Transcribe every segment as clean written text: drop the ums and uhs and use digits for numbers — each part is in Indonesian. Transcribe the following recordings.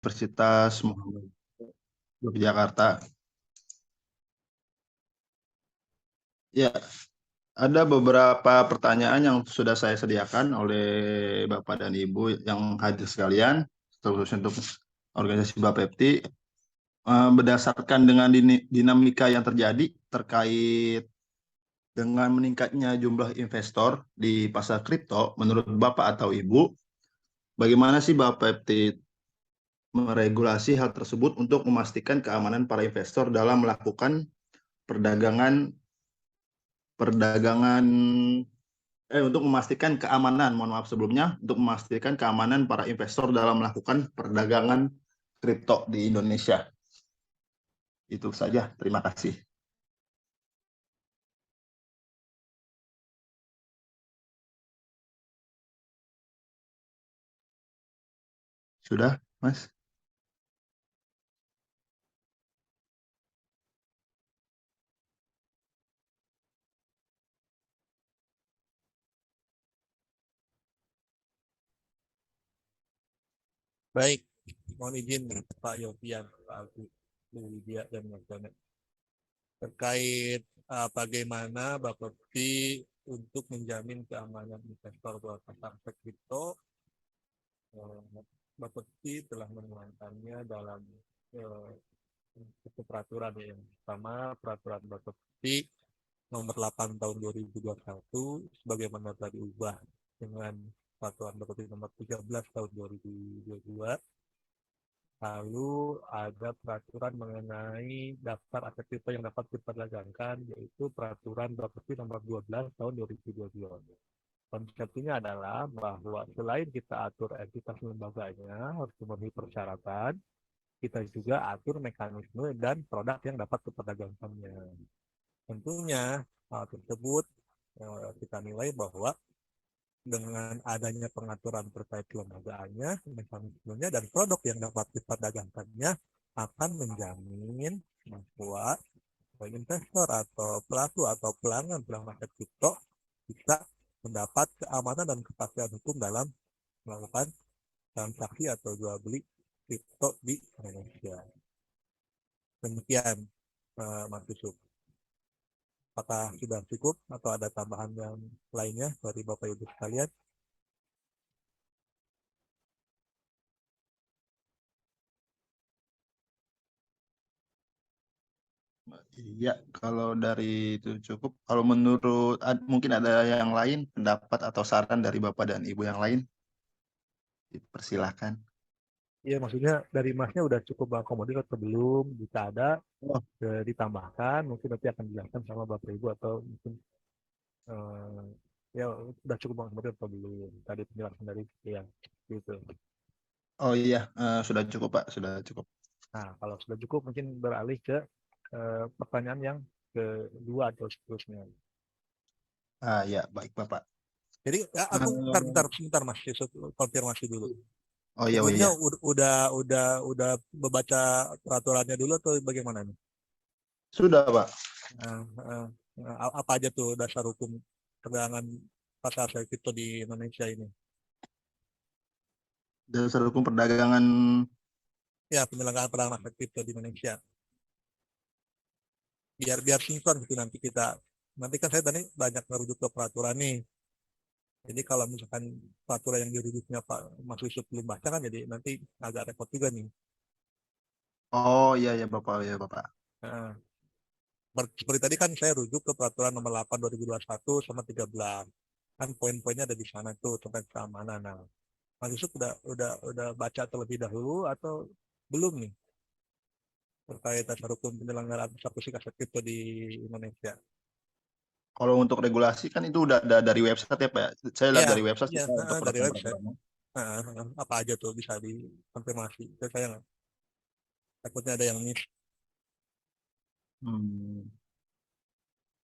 Universitas Muhammadiyah Yogyakarta. Ya, ada beberapa pertanyaan yang sudah saya sediakan oleh Bapak dan Ibu yang hadir sekalian, khususnya untuk organisasi Bapepti, berdasarkan dengan dinamika yang terjadi terkait dengan meningkatnya jumlah investor di pasar kripto, menurut Bapak atau Ibu, bagaimana sih Bapepti meregulasi hal tersebut untuk memastikan keamanan para investor dalam melakukan perdagangan perdagangan untuk memastikan keamanan, mohon maaf sebelumnya, untuk memastikan keamanan para investor dalam melakukan perdagangan kripto di Indonesia. Itu saja, terima kasih. Sudah, Mas? Baik, mohon izin Pak Yofian, Pak Agus, Bu Widya, dan Mas Janet. Terkait bagaimana Bapepti untuk menjamin keamanan investor buat pasar kripto, Bapepti telah menuangkannya dalam peraturan yang pertama, peraturan Bapepti nomor 8 tahun 2021 sebagaimana telah diubah dengan peraturan Bapepti nomor 13 tahun 2022. Lalu ada peraturan mengenai daftar aset kripto yang dapat diperdagangkan, yaitu peraturan Bapepti nomor 12 tahun 2022. Konsepnya adalah bahwa selain kita atur entitas lembaganya harus memenuhi persyaratan, kita juga atur mekanisme dan produk yang dapat diperdagangkannya. Tentunya hal tersebut kita nilai bahwa dengan adanya pengaturan terkait kelembagaannya, mekanismenya, dan produk yang dapat diperdagangkannya akan menjamin bahwa investor atau pelaku atau pelanggan aset kripto bisa mendapat keamanan dan kepastian hukum dalam melakukan transaksi atau jual beli kripto di Indonesia. Demikian, Mas Yusuf. Apakah sudah cukup atau ada tambahan yang lainnya dari Bapak Ibu sekalian? Iya, kalau dari itu cukup. Kalau menurut, mungkin ada yang lain, pendapat atau saran dari Bapak dan Ibu yang lain, persilahkan. Iya, maksudnya dari Masnya udah cukup mengakomodir atau belum? Jika ada, Oh, ditambahkan, mungkin nanti akan dijelaskan sama Bapak Ibu atau mungkin eh, ya udah cukup mengakomodir atau belum? Tadi penjelasan dari yang gitu. oh iya, sudah cukup Pak, sudah cukup. Nah, kalau sudah cukup mungkin beralih ke pertanyaan yang kedua atau seterusnya. Ah ya, baik Bapak. Jadi ya, aku Eh, sebentar Mas Yusuf, konfirmasi dulu. oh Sebelumnya iya. udah membaca peraturannya dulu atau bagaimana nih? Sudah Pak. Nah, apa aja tuh dasar hukum perdagangan pasar kripto di Indonesia ini? Dasar hukum perdagangan. Ya, penyelenggaraan perdagangan aset kripto di Indonesia. Biar biar sinkron gitu nanti kan saya tadi banyak merujuk ke peraturan nih. Jadi kalau misalkan peraturan yang dirujuknya Pak Mas Yusuf belum baca kan jadi nanti agak repot juga nih. Oh iya ya Bapak, ya Bapak. Nah, seperti tadi kan saya rujuk ke peraturan nomor 8 2021 sama 13. Kan poin-poinnya ada di sana tuh tentang keamanan. Nah, Mas Yusuf udah baca terlebih dahulu atau belum nih terkait dasar hukum penyelenggaraan eksekusi aset kripto di Indonesia? Kalau untuk regulasi kan itu udah ada dari website ya Pak, ya. Saya lihat Iya, dari website iya, juga untuk dari website. peraturan-peraturannya. Apa aja tuh bisa dikonfirmasi? Saya nggak, takutnya ada yang miss. Hmm.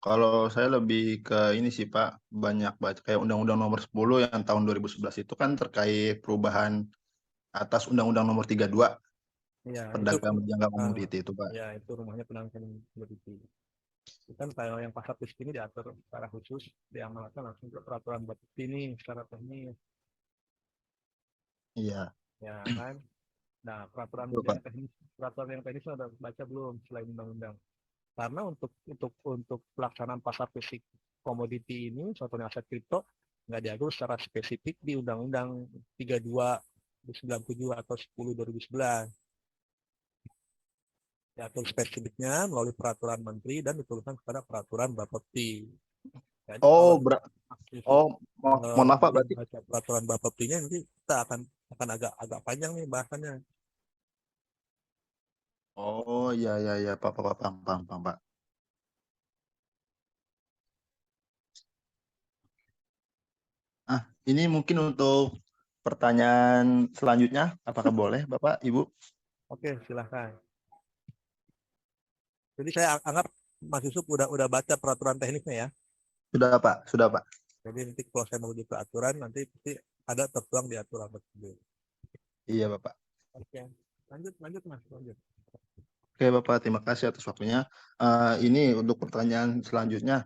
Kalau saya lebih ke ini sih Pak, banyak baca kayak Undang-Undang Nomor 10 yang tahun 2011 itu kan terkait perubahan atas Undang-Undang Nomor 32 Ya, itu perdagangan berjangka uh, komoditi itu Pak. ya itu rumahnya penangkapan komoditi. Itu kan kalau yang pasar risk ini diatur secara khusus, diamalkan langsung ke peraturan Bapepti ini secara teknis, Iya. ya kan? Nah, Bapak. peraturan yang teknis udah baca belum selain undang-undang? Karena untuk pelaksanaan pasar fisik komoditi ini, suatu aset kripto nggak diatur secara spesifik di Undang-Undang 32 97 atau 10 2011. Diatur spesifiknya melalui peraturan menteri dan dituliskan kepada peraturan Bapepti. Jadi kalau Oh, Yusuf mohon maaf Pak, belum berarti. baca peraturan Bapeptinya, nanti kita akan agak panjang nih bahasannya. Oh, iya, iya, iya, Pak, Pak, Pak, paham, paham, paham, Pak. Ah, ini mungkin untuk pertanyaan selanjutnya, apakah boleh, Bapak, Ibu? Oke, silahkan. Jadi saya anggap Mas Yusuf udah baca peraturan teknisnya ya. Sudah, Pak, sudah, Pak. Jadi nanti kalau saya menuju ke aturan, nanti pasti ada tertuang di aturan tersebut. Iya, Bapak. Oke, lanjut Mas, lanjut. Oke, Bapak, terima kasih atas waktunya. Ini untuk pertanyaan selanjutnya.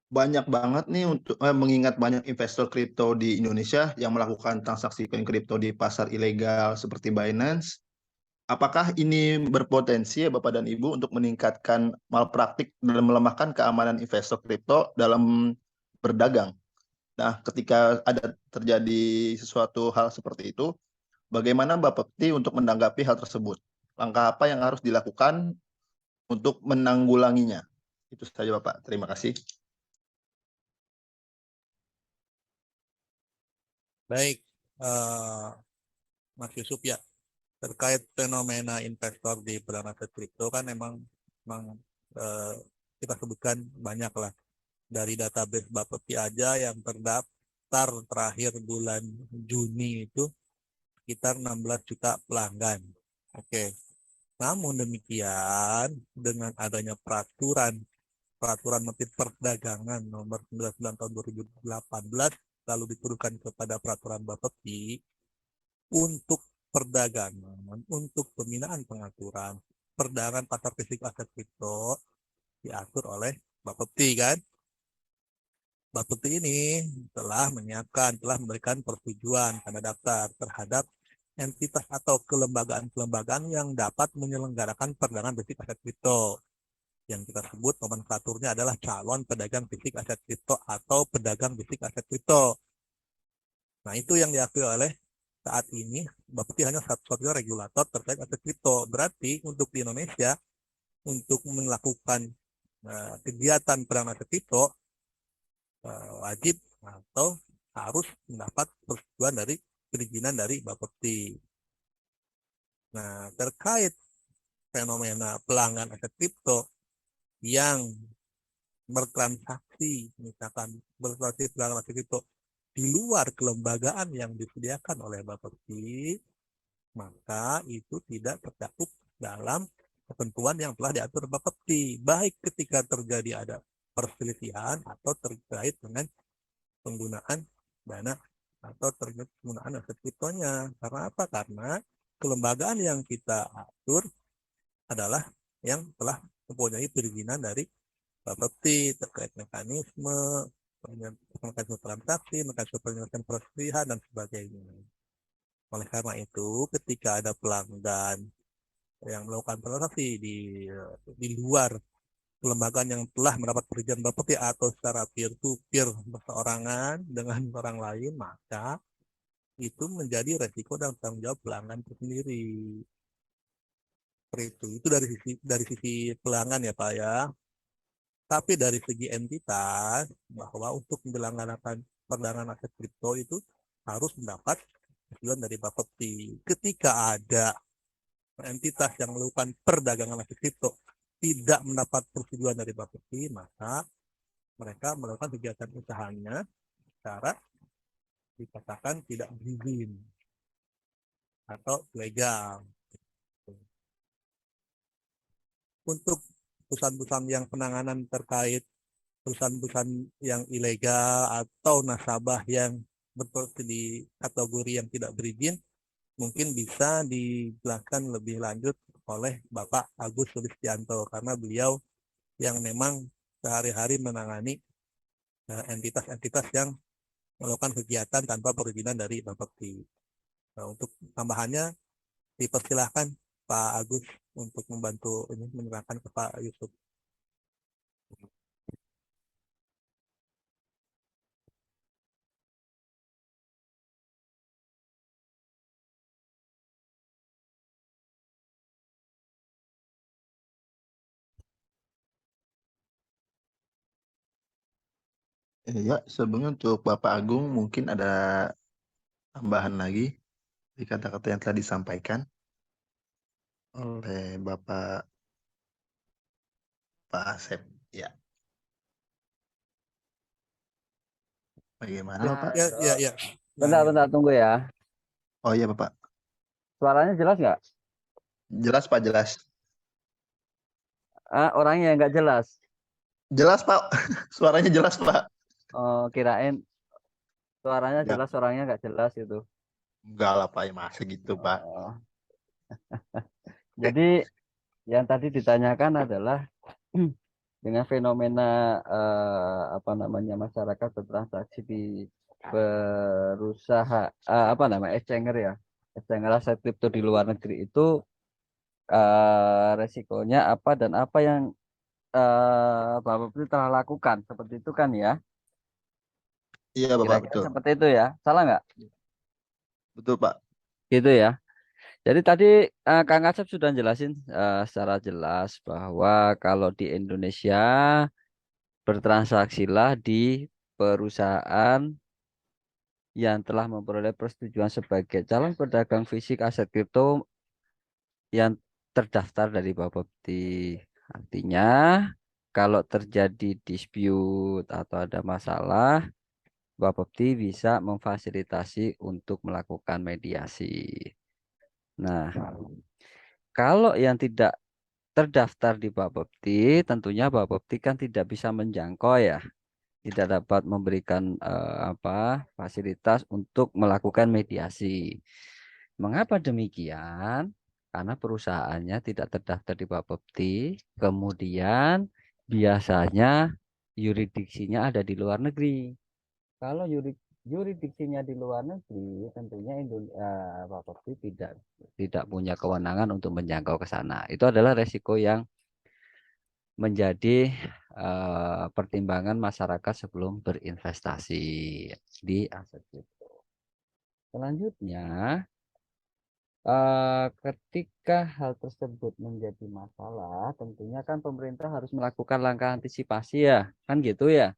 Banyak banget nih untuk mengingat banyak investor kripto di Indonesia yang melakukan transaksi koin kripto di pasar ilegal seperti Binance. Apakah ini berpotensi ya Bapak dan Ibu untuk meningkatkan malpraktik dan melemahkan keamanan investor kripto dalam berdagang? Nah, ketika ada terjadi sesuatu hal seperti itu, bagaimana Bapepti untuk menanggapi hal tersebut? Langkah apa yang harus dilakukan untuk menanggulanginya? Itu saja Bapak. Terima kasih. Baik, eh, Mas Yusuf ya, terkait fenomena investor di peran aset kripto kan emang eh, kita sebutkan banyak lah. Dari database Bapepti aja yang terdaftar terakhir bulan Juni itu sekitar 16 juta pelanggan. Oke. Namun demikian, dengan adanya peraturan Menteri Perdagangan nomor 99 tahun 2018 lalu diturunkan kepada peraturan Bapepti untuk perdagangan, untuk pembinaan pengaturan perdagangan pasar fisik aset kripto diatur oleh Bapepti kan. Bapepti ini telah memberikan persetujuan tanda daftar terhadap entitas atau kelembagaan-kelembagaan yang dapat menyelenggarakan perdagangan fisik aset kripto. Yang kita sebut nomenklaturnya adalah calon pedagang fisik aset kripto atau pedagang fisik aset kripto. Nah, itu yang diakui oleh saat ini Bapepti hanya satu-satunya regulator terkait aset kripto. Berarti untuk di Indonesia untuk melakukan kegiatan perdagangan aset kripto wajib atau harus mendapat persetujuan dari perizinan dari Bapepti. Nah, terkait fenomena pelanggan aset kripto yang bertransaksi, misalkan bertransaksi pelanggan aset kripto di luar kelembagaan yang disediakan oleh Bapepti, maka itu tidak tercakup dalam ketentuan yang telah diatur Bapepti, baik ketika terjadi ada perselisihan atau terkait dengan penggunaan dana atau terkait penggunaan aset kriptonya. Karena apa? Karena kelembagaan yang kita atur adalah yang telah mempunyai perizinan dari Bapepti terkait mekanisme, mekanisme transaksi, mekanisme penyelesaian perselisihan, dan sebagainya. Oleh karena itu, ketika ada pelanggan yang melakukan transaksi di luar kelembagaan yang telah mendapat perizinan Bapepti atau secara peer-to-peer perseorangan dengan orang lain, maka itu menjadi resiko dan tanggung jawab pelanggan itu sendiri. Itu dari sisi pelanggan ya Pak ya. Tapi dari segi entitas, bahwa untuk menyelenggarakan perdagangan aset kripto itu harus mendapat persetujuan dari Bapepti. Ketika ada entitas yang melakukan perdagangan aset kripto tidak mendapat persetujuan dari Bapepti, maka mereka melakukan kegiatan usahanya secara dikatakan tidak berizin atau legal. Untuk perusahaan-perusahaan yang penanganan terkait perusahaan-perusahaan yang ilegal atau nasabah yang berpotensi di kategori yang tidak berizin, mungkin bisa dijelaskan lebih lanjut oleh Bapak Agus Sulistianto, karena beliau yang memang sehari-hari menangani entitas-entitas yang melakukan kegiatan tanpa perizinan dari Bapepti. Nah, untuk tambahannya dipersilahkan Pak Agus untuk membantu ini menerangkan ke Pak Yusuf. Ya, sebelumnya untuk Bapak Agung mungkin ada tambahan lagi di kata-kata yang telah disampaikan oleh Pak Asep. Ya, bagaimana Ya, Bapak? ya, ya, ya. Bentar, Ya. bentar, tunggu ya. Oh iya Bapak, Suaranya jelas nggak? jelas Pak, jelas. Orangnya nggak jelas. Jelas Pak, suaranya jelas Pak. Oh, kirain suaranya Ya, jelas, orangnya nggak jelas itu. enggak lah Pak, ya masa gitu Pak. Oh, jadi yang tadi ditanyakan adalah dengan fenomena apa namanya masyarakat bertransaksi di berusaha apa namanya exchanger ya, exchanger aset kripto di luar negeri itu resikonya apa dan apa yang Bapak Putri telah lakukan seperti itu kan ya? Iya Bapak, Kira-kira betul. seperti itu ya? Salah nggak? Betul Pak. Gitu ya. Jadi tadi Kang Asep sudah jelasin secara jelas bahwa kalau di Indonesia bertransaksilah di perusahaan yang telah memperoleh persetujuan sebagai calon pedagang fisik aset kripto yang terdaftar dari Bapepti. Artinya kalau terjadi dispute atau ada masalah, Bapepti bisa memfasilitasi untuk melakukan mediasi. Nah, kalau yang tidak terdaftar di Bapepti, tentunya Bapepti kan tidak bisa menjangkau ya, tidak dapat memberikan fasilitas untuk melakukan mediasi. Mengapa demikian? Karena perusahaannya tidak terdaftar di Bapepti, kemudian biasanya yurisdiksinya ada di luar negeri. Kalau yuridiksinya di luar negeri, tentunya Bapepti tidak punya kewenangan untuk menjangkau ke sana. Itu adalah resiko yang menjadi pertimbangan masyarakat sebelum berinvestasi di aset kripto. Selanjutnya, ketika hal tersebut menjadi masalah, tentunya kan pemerintah harus melakukan langkah antisipasi ya, kan gitu ya.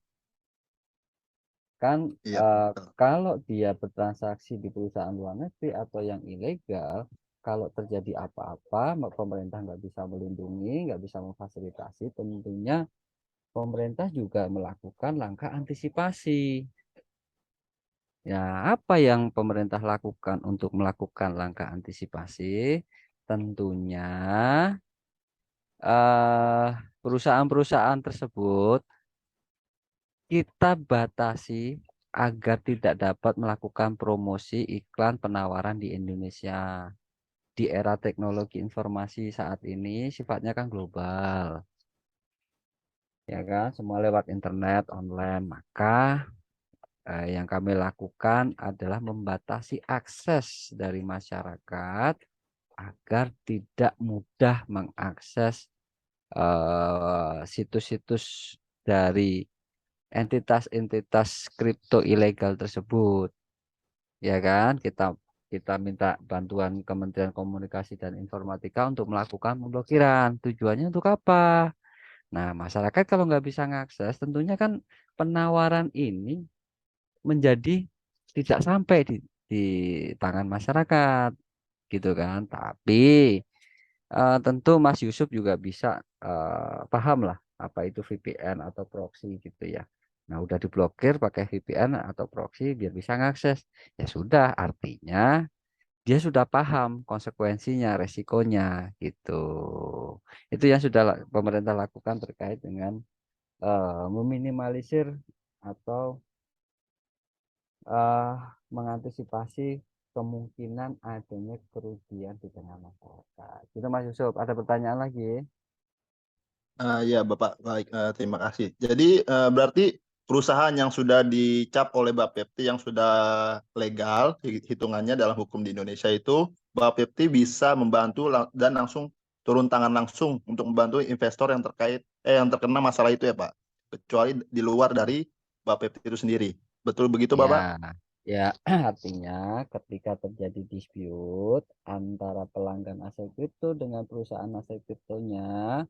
Kan Iya betul. kalau dia bertransaksi di perusahaan luar negeri atau yang ilegal, kalau terjadi apa-apa, pemerintah nggak bisa melindungi, nggak bisa memfasilitasi, tentunya pemerintah juga melakukan langkah antisipasi. Ya, apa yang pemerintah lakukan untuk melakukan langkah antisipasi? Tentunya perusahaan-perusahaan tersebut kita batasi agar tidak dapat melakukan promosi iklan penawaran di Indonesia. Di era teknologi informasi saat ini sifatnya kan global, ya kan? Semua lewat internet, online. Maka yang kami lakukan adalah membatasi akses dari masyarakat agar tidak mudah mengakses situs-situs dari entitas-entitas kripto ilegal tersebut. Ya kan? Kita minta bantuan Kementerian Komunikasi dan Informatika untuk melakukan pemblokiran. Tujuannya untuk apa? Nah, masyarakat kalau nggak bisa mengakses, tentunya kan penawaran ini menjadi tidak sampai di tangan masyarakat gitu kan. Tapi tentu Mas Yusuf juga bisa paham lah apa itu VPN atau proxy gitu ya. Nah, udah diblokir pakai VPN atau proxy biar bisa ngakses. Ya sudah, artinya dia sudah paham konsekuensinya, resikonya gitu. Itu yang sudah pemerintah lakukan terkait dengan meminimalisir atau eh, mengantisipasi kemungkinan adanya kerugian di tengah masyarakat. Itu Mas Yusuf, ada pertanyaan lagi? Ya Bapak, baik, terima kasih. Jadi berarti perusahaan yang sudah dicap oleh Bapepti yang sudah legal hitungannya dalam hukum di Indonesia itu, Bapepti bisa membantu dan langsung turun tangan langsung untuk membantu investor yang yang terkena masalah itu ya Pak. Kecuali di luar dari Bapepti itu sendiri. Betul begitu Bapak? Ya, ya artinya ketika terjadi dispute antara pelanggan aset kripto dengan perusahaan aset kriptonya,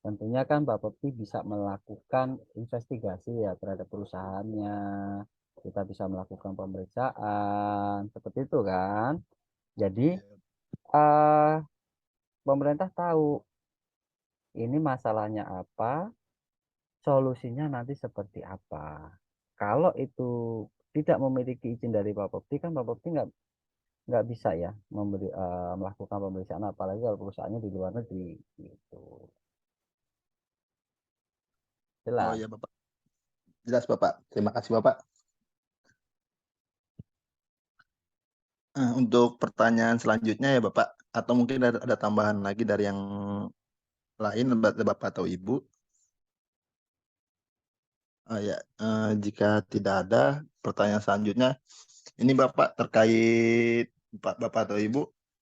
tentunya kan Bapepti bisa melakukan investigasi ya terhadap perusahaannya. Kita bisa melakukan pemeriksaan, seperti itu kan. Jadi eh, pemerintah tahu ini masalahnya apa, solusinya nanti seperti apa. Kalau itu tidak memiliki izin dari Bapepti kan Bapepti nggak bisa ya melakukan pemeriksaan apalagi kalau perusahaannya di luar negeri gitu. Oh Jelas. iya Bapak. Jelas Bapak. Terima kasih Bapak. Untuk pertanyaan selanjutnya ya Bapak, atau mungkin ada tambahan lagi dari yang lain Bapak atau Ibu? Ya, jika tidak ada pertanyaan selanjutnya, ini Bapak terkait Bapak atau Ibu,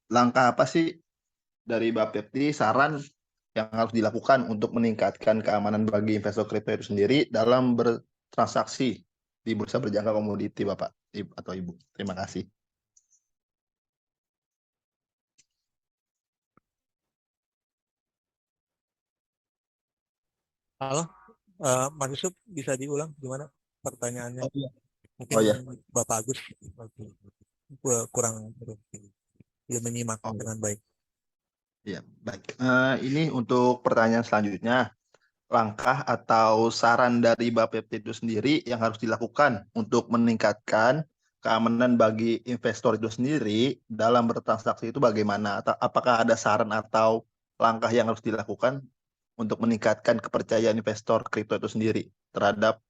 langkah apa sih dari Bapepti saran yang harus dilakukan untuk meningkatkan keamanan bagi investor kripto itu sendiri dalam bertransaksi di bursa berjangka komoditi Bapak atau Ibu? Terima kasih. Halo, Mas Yusuf bisa diulang gimana pertanyaannya? Oh iya. Mungkin Oh ya. Bapak Agus kurang ya, menyimak Oh dengan baik. iya, baik. Ini untuk pertanyaan selanjutnya. Langkah atau saran dari Bapepti itu sendiri yang harus dilakukan untuk meningkatkan keamanan bagi investor itu sendiri dalam bertransaksi itu bagaimana? Atau apakah ada saran atau langkah yang harus dilakukan untuk meningkatkan kepercayaan investor kripto itu sendiri terhadap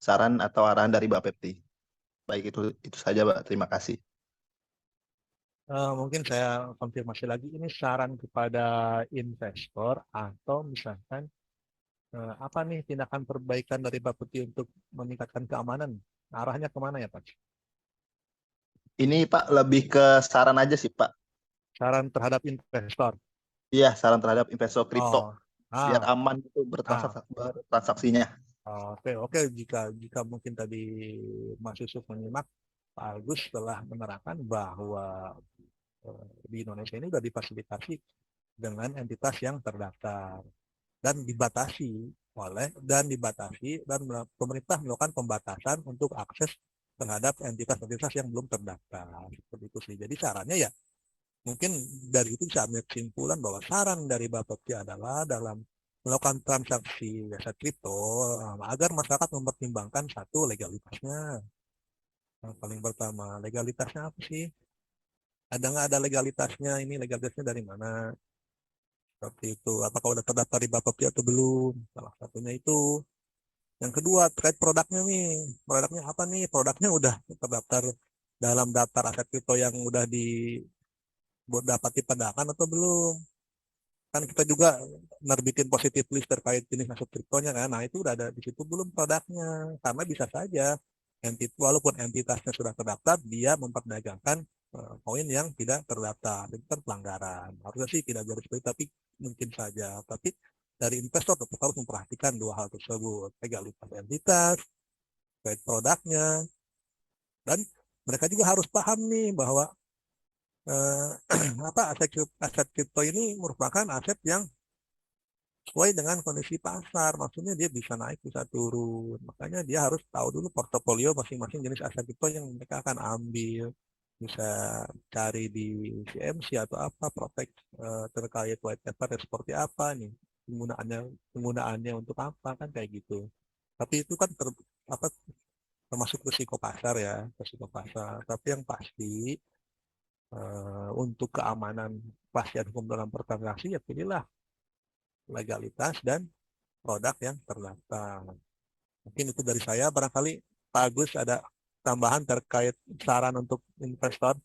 saran atau arahan dari Bapepti? Baik, itu saja, Pak. Terima kasih. Mungkin saya konfirmasi lagi, ini saran kepada investor atau misalkan apa nih tindakan perbaikan dari Bapepti untuk meningkatkan keamanan? Arahnya kemana ya Pak? Ini Pak lebih ke saran aja sih, Pak. Saran terhadap investor. Iya, saran terhadap investor kripto Oh, biar ah, aman itu ah, bertransaksinya. oke, oke. Jika mungkin tadi Mas Yusuf menyimak, Pak Agus telah menerangkan bahwa di Indonesia ini sudah difasilitasi dengan entitas yang terdaftar dan dibatasi dan pemerintah melakukan pembatasan untuk akses terhadap entitas-entitas yang belum terdaftar. Seperti itu sih. Jadi sarannya ya mungkin dari itu bisa ambil kesimpulan bahwa saran dari Bapepti adalah dalam melakukan transaksi aset kripto agar masyarakat mempertimbangkan satu legalitasnya. Yang paling pertama, legalitasnya apa sih? Ada nggak ada legalitasnya? Ini legalitasnya dari mana? Seperti itu. Apakah udah terdaftar di Bapepti atau belum? Salah satunya itu. Yang kedua, terkait produknya nih. Produknya apa nih? Produknya udah terdaftar dalam daftar aset kripto yang udah dapat diperdagangkan atau belum? Kan kita juga nerbitin positif list terkait jenis aset kriptonya kan. Nah, itu udah ada di situ belum produknya. Karena bisa saja walaupun entitasnya sudah terdaftar, dia memperdagangkan koin yang tidak terdaftar. Itu kan pelanggaran. Harusnya sih tidak jadi seperti itu, tapi mungkin saja. Tapi dari investor tetap harus memperhatikan dua hal tersebut. Legalitas entitas, terkait produknya, dan mereka juga harus paham nih bahwa eh, apa aset kripto ini merupakan aset yang sesuai dengan kondisi pasar. Maksudnya dia bisa naik, bisa turun. Makanya dia harus tahu dulu portofolio masing-masing jenis aset kripto yang mereka akan ambil. Bisa cari di CMC atau apa, protek terkait white paper seperti apa nih penggunaannya untuk apa kan kayak gitu. Tapi itu kan apa, termasuk risiko pasar ya, risiko pasar. Tapi yang pasti untuk keamanan kepastian hukum dalam bertransaksi ya pilihlah legalitas dan produk yang terdaftar. Mungkin itu dari saya. Barangkali Pak Agus ada tambahan terkait saran untuk investor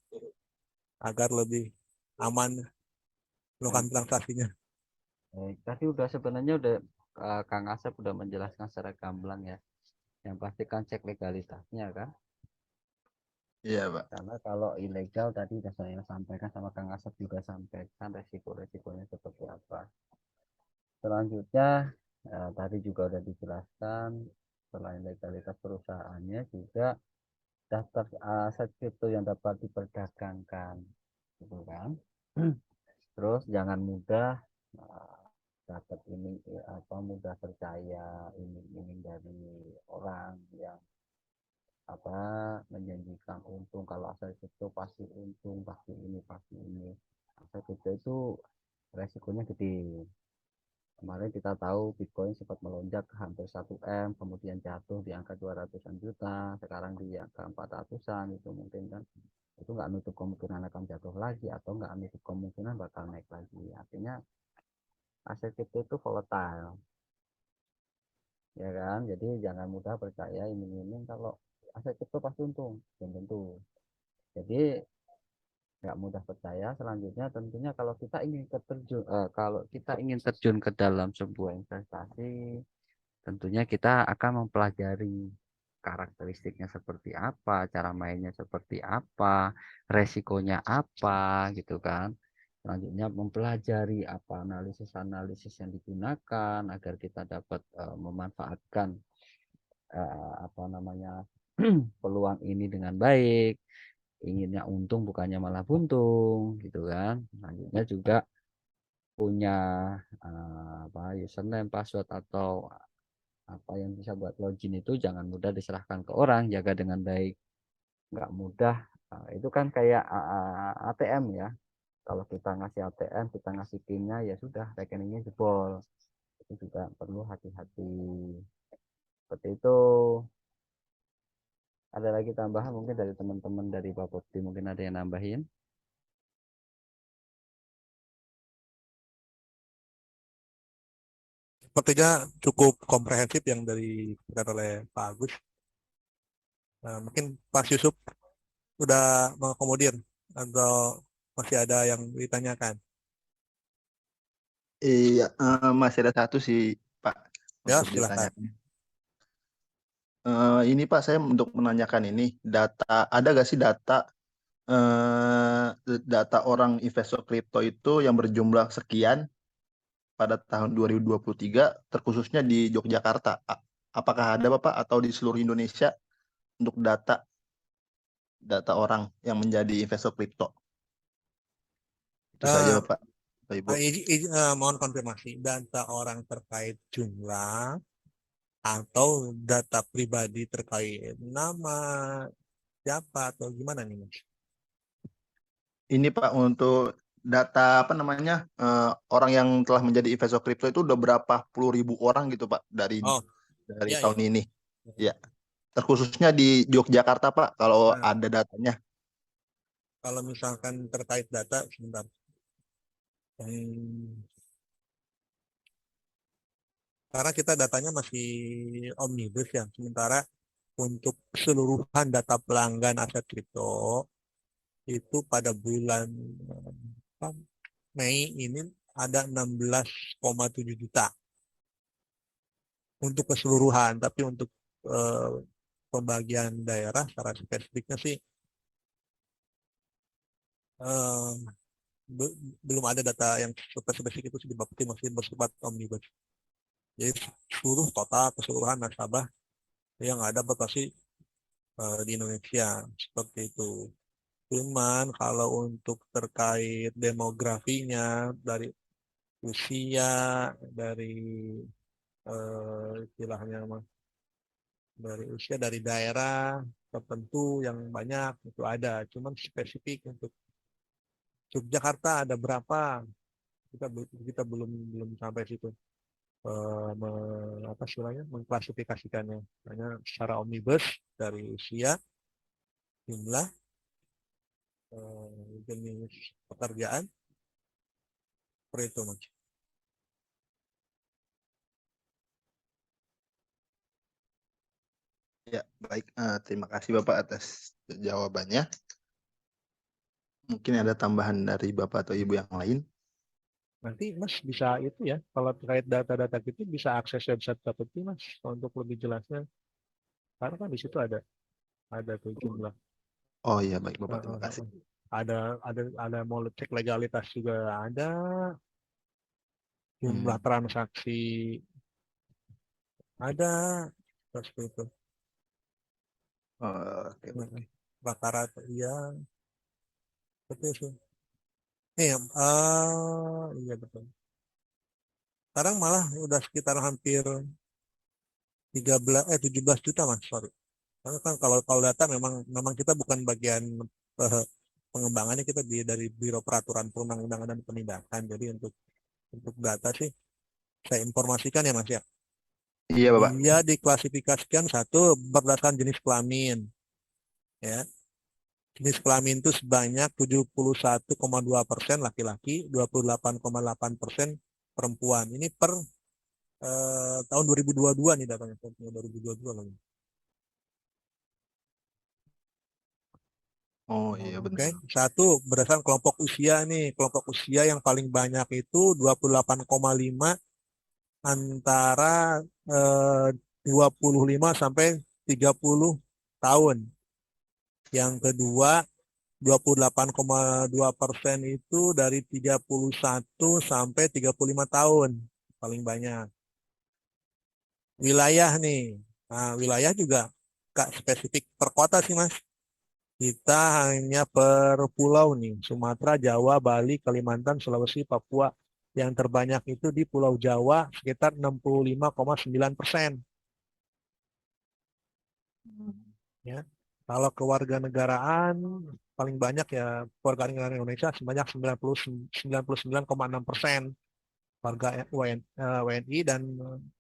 agar lebih aman melakukan transaksinya. Tadi udah sebenarnya Kang Asep udah menjelaskan secara gamblang ya. Yang pasti kan cek legalitasnya kan. Iya, Pak. Karena kalau ilegal tadi sudah saya sampaikan sama Kang Asep juga sampaikan resiko-resikonya seperti apa. Selanjutnya tadi juga sudah dijelaskan selain legalitas perusahaannya juga daftar aset kripto yang dapat diperdagangkan, gitu kan. Terus jangan mudah dapat ini apa mudah percaya ini dari orang yang apa menjanjikan untung kalau aset itu pasti untung pasti ini aset itu resikonya gede. Kemarin kita tahu Bitcoin sempat melonjak ke hampir 1 M, kemudian jatuh di angka 200-an juta, sekarang di angka 400-an, itu mungkin kan itu nggak nutup kemungkinan akan jatuh lagi atau nggak nutup kemungkinan bakal naik lagi. Artinya aset itu volatile, ya kan? Jadi jangan mudah percaya iming-iming kalau aset itu pasti untung, belum tentu. Jadi nggak mudah percaya. Selanjutnya tentunya kalau kita ingin terjun ke dalam sebuah investasi, tentunya kita akan mempelajari karakteristiknya seperti apa, cara mainnya seperti apa, resikonya apa, gitu kan. Selanjutnya mempelajari apa analisis-analisis yang digunakan agar kita dapat memanfaatkan apa namanya peluang ini dengan baik. Inginnya untung bukannya malah buntung, gitu kan. Selanjutnya juga punya apa username, password atau apa yang bisa buat login itu jangan mudah diserahkan ke orang, jaga dengan baik, nggak mudah. Itu kan kayak ATM ya, kalau kita ngasih ATM kita ngasih pinnya ya sudah rekeningnya jebol, itu juga perlu hati-hati seperti itu. Ada lagi tambahan mungkin dari teman-teman dari Bapepti, mungkin ada yang nambahin? Sepertinya cukup komprehensif yang diberikan oleh Pak Agus. Nah, mungkin Pak Yusuf sudah mengakomodir atau masih ada yang ditanyakan? Iya, masih ada satu sih, Pak, Ya, untuk silakan. ditanyakan. Ini Pak, saya untuk menanyakan ini, ada nggak sih data orang investor kripto itu yang berjumlah sekian pada tahun 2023, terkhususnya di Yogyakarta? Apakah ada Bapak atau di seluruh Indonesia untuk data orang yang menjadi investor kripto? Itu saja Uh, Bapak, Ibu. mohon konfirmasi, data orang terkait jumlah atau data pribadi terkait nama siapa atau gimana nih Mas? Ini Pak, untuk data apa namanya orang yang telah menjadi investor kripto itu udah berapa puluh ribu orang gitu Pak Oh, dari iya, iya. tahun ini. Ya, terkhususnya di Yogyakarta Pak, kalau Nah, ada datanya. kalau misalkan terkait data, sebentar. Hmm, karena kita datanya masih omnibus ya, sementara untuk keseluruhan data pelanggan aset kripto itu pada bulan Mei ini ada 16,7 juta untuk keseluruhan, tapi untuk eh, pembagian daerah secara spesifiknya sih eh, belum ada data yang spesifik itu di Bapepti masih bersifat omnibus. Jadi seluruh total keseluruhan nasabah yang ada pasti di Indonesia seperti itu. Cuman kalau untuk terkait demografinya dari usia, dari istilahnya dari usia dari daerah tertentu yang banyak itu ada. Cuman spesifik untuk Yogyakarta ada berapa kita kita belum belum sampai situ. Apa istilahnya mengklasifikasikannya hanya secara omnibus dari usia, jumlah, jenis pekerjaan, seperti itu Mas. Ya, baik. Terima kasih Bapak atas jawabannya. Mungkin ada tambahan dari Bapak atau Ibu yang lain. Nanti Mas bisa itu ya, kalau terkait data-data gitu bisa akses website Bapepti Mas untuk lebih jelasnya. Karena kan di situ ada tuh jumlah. Oh iya, baik Bapak, terima kasih. Ada mau cek legalitas juga ada, jumlah Hmm. transaksi ada, seperti itu. Oh, oke, oke. Rata-rata iya, betul sih. Iya betul. Sekarang malah udah sekitar hampir 17 juta mas, sorry. Karena kan kalau data memang kita bukan bagian eh, pengembangannya, kita dari Biro Peraturan Perundang-undangan dan Penindakan. Jadi untuk data sih saya informasikan ya mas ya. Iya Bapak. Dia diklasifikasikan satu berdasarkan jenis kelamin, ya. Jenis kelamin itu sebanyak 71,2% laki-laki, 28,8% perempuan. Ini per tahun 2022 nih datanya, 2022 lagi. Oh iya Oke, benar. satu berdasarkan kelompok usia nih. Kelompok usia yang paling banyak itu 28,5 antara 25 sampai 30 tahun. Yang kedua 28,2% itu dari 31 sampai 35 tahun. Paling banyak. Wilayah nih. Nah, wilayah juga gak spesifik per kota sih Mas. Kita hanya per pulau nih. Sumatera, Jawa, Bali, Kalimantan, Sulawesi, Papua. Yang terbanyak itu di Pulau Jawa sekitar 65,9%. Ya. Kalau kewarganegaraan paling banyak ya kewarganegaraan Indonesia sebanyak 99,6%, warga WNI dan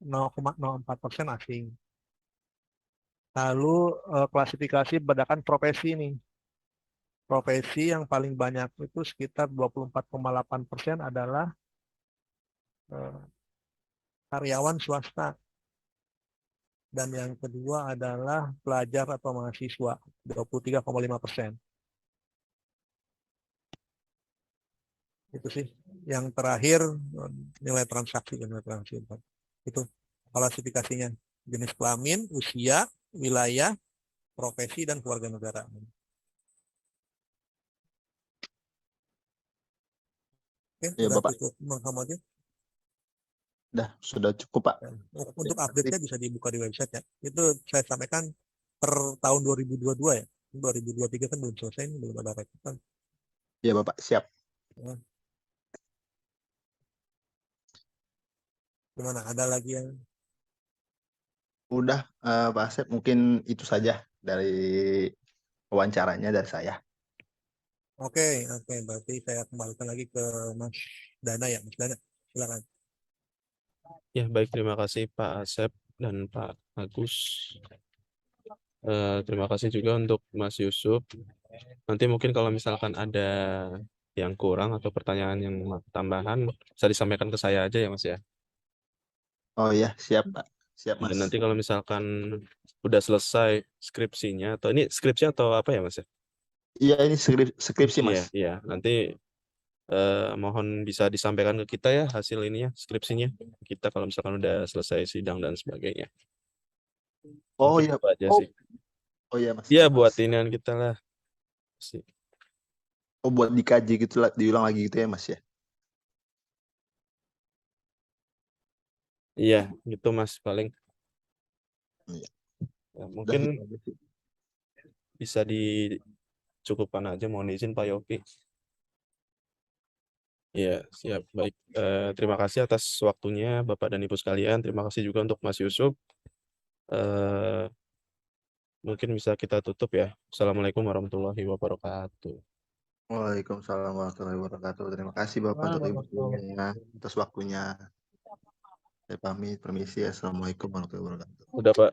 0,04% asing. Lalu klasifikasi berdasarkan profesi nih. Profesi yang paling banyak itu sekitar 24,8% adalah eh, karyawan swasta. Dan yang kedua adalah pelajar atau mahasiswa, 23,5%. Itu sih. Yang terakhir nilai transaksi. Itu klasifikasinya. Jenis kelamin, usia, wilayah, profesi, dan kewarganegaraan. Oke, Iya sudah Bapak. cukup Muhammad. Sudah cukup Pak. Untuk Terima kasih. update-nya bisa dibuka di website ya. Itu saya sampaikan per tahun 2022 ya. 2023 kan belum selesai, ini belum ada rekrutmen. Iya Bapak, siap. Ya. Gimana? Ada lagi yang Udah Pak Asep, mungkin itu saja dari wawancaranya dari saya. oke, oke. Berarti saya kembalikan lagi ke Mas Dana ya, Mas Dana. Silakan. Ya, baik. Terima kasih Pak Asep dan Pak Agus. Terima kasih juga untuk Mas Yusuf. Nanti mungkin kalau misalkan ada yang kurang atau pertanyaan yang tambahan, bisa disampaikan ke saya aja ya Mas ya. Oh iya, siap Pak. Siap Dan Mas. nanti kalau misalkan udah selesai skripsinya, atau ini skripsi atau apa ya Mas ya? Iya, ini skripsi Iya, Mas. iya. Nanti mohon bisa disampaikan ke kita ya hasil ininya, skripsinya. Kita kalau misalkan udah selesai sidang dan sebagainya. Oh Mungkin iya. itu aja Oh, sih. oh iya Mas. Iya, Siap buat Mas. inian kita lah. Sih. Oh, buat dikaji gitu lah, diulang lagi gitu ya Mas ya. Iya, gitu Mas paling. Iya. Ya, Udah mungkin itu aja sih. bisa dicukupkan aja, mohon izin Pak Yopi. Iya, siap. Baik. Terima kasih atas waktunya Bapak dan Ibu sekalian. Terima kasih juga untuk Mas Yusuf. Eh, Mungkin bisa kita tutup ya. Assalamualaikum warahmatullahi wabarakatuh. Waalaikumsalam warahmatullahi wabarakatuh. Terima kasih Bapak untuk ibu-ibunya atas waktunya. Saya pamit, permisi. Assalamualaikum warahmatullahi wabarakatuh. Udah Pak.